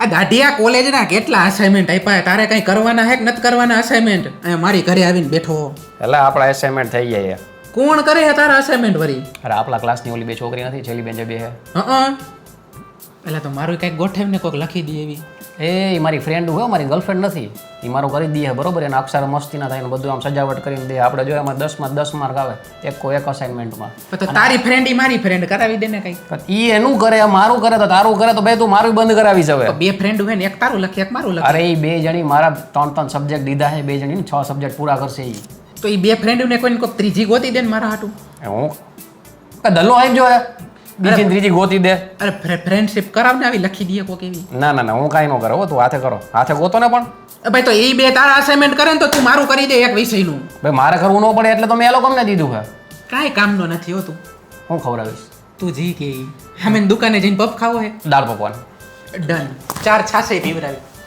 આ દાઢિયા કોલેજના કેટલા અસાઇનમેન્ટ આપ્યા તારે કઈ કરવાના હે કે નથી કરવાના અસાઇનમેન્ટ અહીંયા મારી ઘરે આવીને બેઠો એટલે આપણા એસાઇનમેન્ટ થઈ જાય. કોણ કરે છે તારા અસાઇનમેન્ટ વરી? અરે આપણા ક્લાસની ઓલી બે છોકરી નથી છેલ્લી બેન્ચે બે હે. પેલા તો મારું કંઈક ગોઠવીને કોઈક લખી દે એવી. એ મારી ફ્રેન્ડ હોય, મારી ગર્લફ્રેન્ડ નથી. એ મારું કરી દે બરોબર, એના અક્ષર મસ્તી ના થાય ને બધું આમ સજાવટ કરીને દે. આપણે જો એમાં 10 માં 10 માર્ક આવે એક અસાઇનમેન્ટમાં. તો તારી ફ્રેન્ડ મારી ફ્રેન્ડ કરાવી દે ને કઈ. ઈ એનું કરે મારું કરે તો તારું કરે તો બે તું મારું બંધ કરાવી હવે. બે ફ્રેન્ડ હોય ને એક તારું લખી એક મારું લખી. અરે એ બે જણી મારા 3 સબ્જેક્ટ દીધા છે, બે જણી 6 સબ્જેક્ટ પૂરા કરશે ઈ. તો એ બે ફ્રેન્ડ ને કોઈને કોઈક ત્રીજી ગોતી દે ને મારા હાટું. હું દલ્લો આવી જો બીજી ત્રીજી ગોતી દે. અરે ફ્રેન્ડશિપ કરાવ ને આવી લખી દઈએ કોક એવી. ના ના ના હું કાંઈ ન કરો, તું હાથે કરો, હાથે ગોતો ને. પણ ભાઈ તો એ બે તારા અસાઇનમેન્ટ કરે ને તો તું મારું કરી દે એક વિષયનું. ભાઈ મારે કરવું ન પડે એટલે તો મેં એ લોકોને દીધું છે. કાંઈ કામનો નથી હોતું. હું ખવડાવીશ તું જી કે અમે દુકાને જઈને પફ ખાવો હે દાળ પકવાન ડન 4 છાશે પીવરાવી.